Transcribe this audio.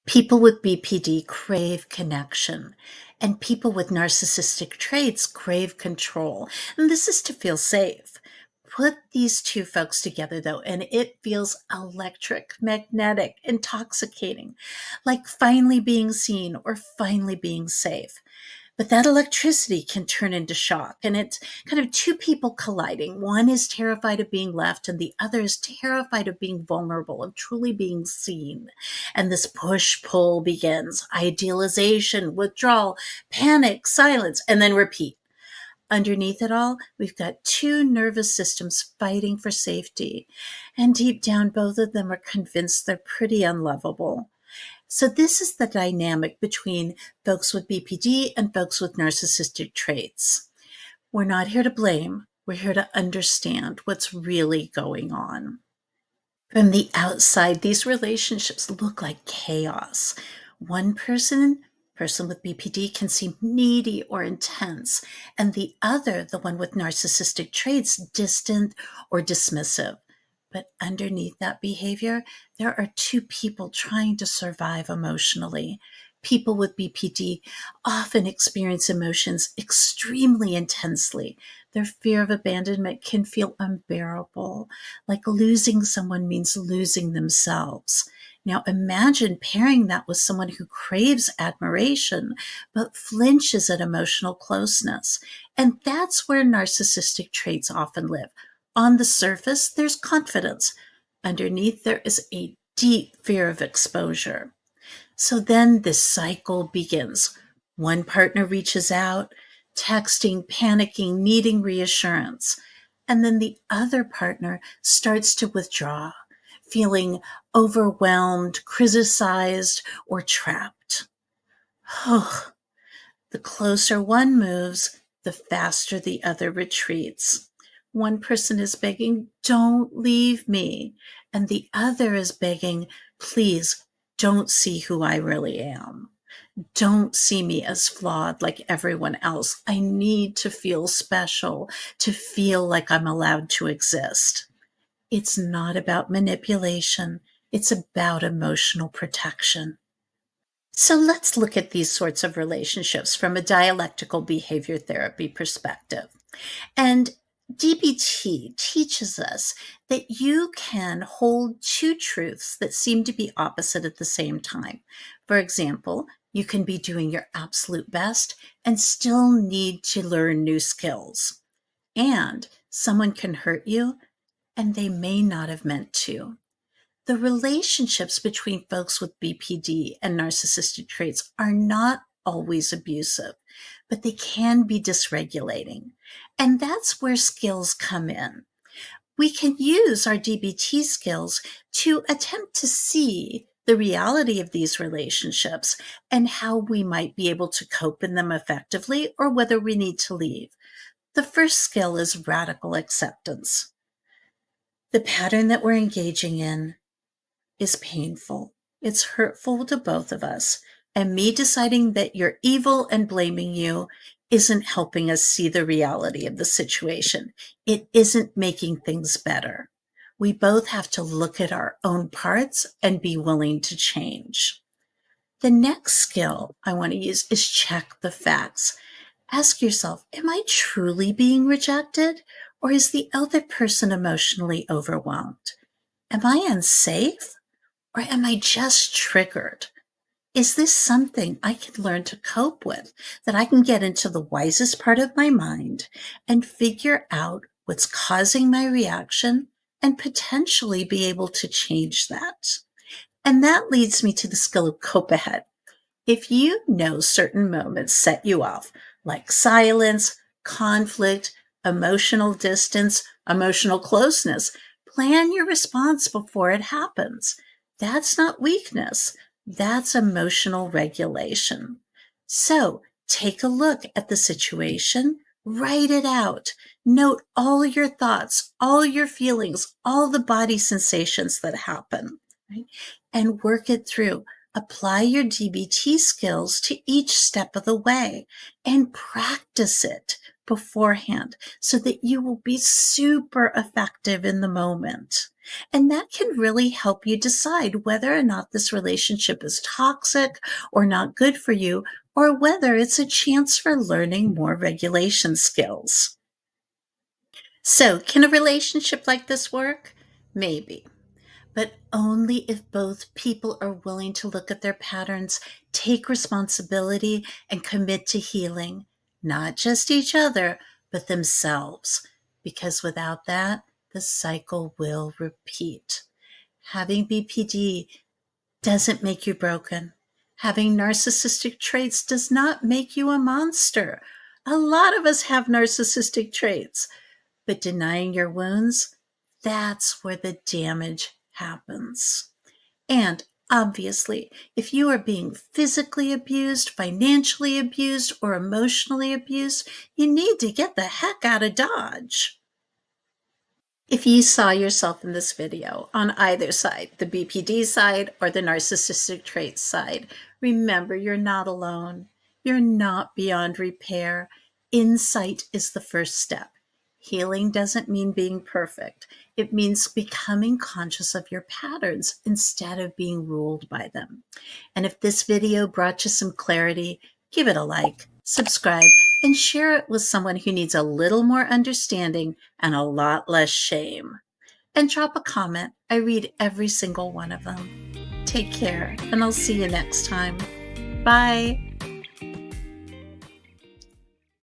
People with BPD crave connection, and people with narcissistic traits crave control. And this is to feel safe. Put these two folks together, though, and it feels electric, magnetic, intoxicating, like finally being seen or finally being safe. But that electricity can turn into shock, and it's kind of two people colliding. One is terrified of being left, and the other is terrified of being vulnerable, of truly being seen. And this push pull begins: idealization, withdrawal, panic, silence, and then repeat. Underneath it all, we've got two nervous systems fighting for safety. And deep down, both of them are convinced they're pretty unlovable. So this is the dynamic between folks with BPD and folks with narcissistic traits. We're not here to blame. We're here to understand what's really going on. From the outside, these relationships look like chaos. One person with BPD, can seem needy or intense, and the other, the one with narcissistic traits, distant or dismissive. But underneath that behavior, there are two people trying to survive emotionally. People with BPD often experience emotions extremely intensely. Their fear of abandonment can feel unbearable, like losing someone means losing themselves. Now imagine pairing that with someone who craves admiration but flinches at emotional closeness. And that's where narcissistic traits often live. On the surface, there's confidence. Underneath, there is a deep fear of exposure. So then this cycle begins. One partner reaches out, texting, panicking, needing reassurance. And then the other partner starts to withdraw, feeling overwhelmed, criticized, or trapped. Oh, the closer one moves, the faster the other retreats. One person is begging, "Don't leave me." And the other is begging, "Please don't see who I really am. Don't see me as flawed like everyone else. I need to feel special, to feel like I'm allowed to exist." It's not about manipulation. It's about emotional protection. So let's look at these sorts of relationships from a dialectical behavior therapy perspective. And DBT teaches us that you can hold two truths that seem to be opposite at the same time. For example, you can be doing your absolute best and still need to learn new skills. And someone can hurt you and they may not have meant to. The relationships between folks with BPD and narcissistic traits are not always abusive, but they can be dysregulating. And that's where skills come in. We can use our DBT skills to attempt to see the reality of these relationships and how we might be able to cope in them effectively or whether we need to leave. The first skill is radical acceptance. The pattern that we're engaging in is painful. It's hurtful to both of us. And me deciding that you're evil and blaming you isn't helping us see the reality of the situation. It isn't making things better. We both have to look at our own parts and be willing to change. The next skill I want to use is check the facts. Ask yourself, am I truly being rejected? Or is the other person emotionally overwhelmed? Am I unsafe? Or am I just triggered? Is this something I can learn to cope with, that I can get into the wisest part of my mind and figure out what's causing my reaction and potentially be able to change that? And that leads me to the skill of cope ahead. If you know certain moments set you off, like silence, conflict, emotional distance, emotional closeness, plan your response before it happens. That's not weakness. That's emotional regulation. So take a look at the situation, write it out, note all your thoughts, all your feelings, all the body sensations that happen, right? And work it through. Apply your DBT skills to each step of the way and practice it beforehand so that you will be super effective in the moment. And that can really help you decide whether or not this relationship is toxic or not good for you, or whether it's a chance for learning more regulation skills. So, can a relationship like this work? Maybe, but only if both people are willing to look at their patterns, take responsibility, and commit to healing, not just each other, but themselves. Because without that, the cycle will repeat. Having BPD doesn't make you broken. Having narcissistic traits does not make you a monster. A lot of us have narcissistic traits, but denying your wounds, that's where the damage happens. And obviously, if you are being physically abused, financially abused, or emotionally abused, you need to get the heck out of Dodge. If you saw yourself in this video on either side, the BPD side or the narcissistic traits side, remember you're not alone. You're not beyond repair. Insight is the first step. Healing doesn't mean being perfect. It means becoming conscious of your patterns instead of being ruled by them. And if this video brought you some clarity, give it a like, subscribe, and share it with someone who needs a little more understanding and a lot less shame. And drop a comment. I read every single one of them. Take care, and I'll see you next time. Bye.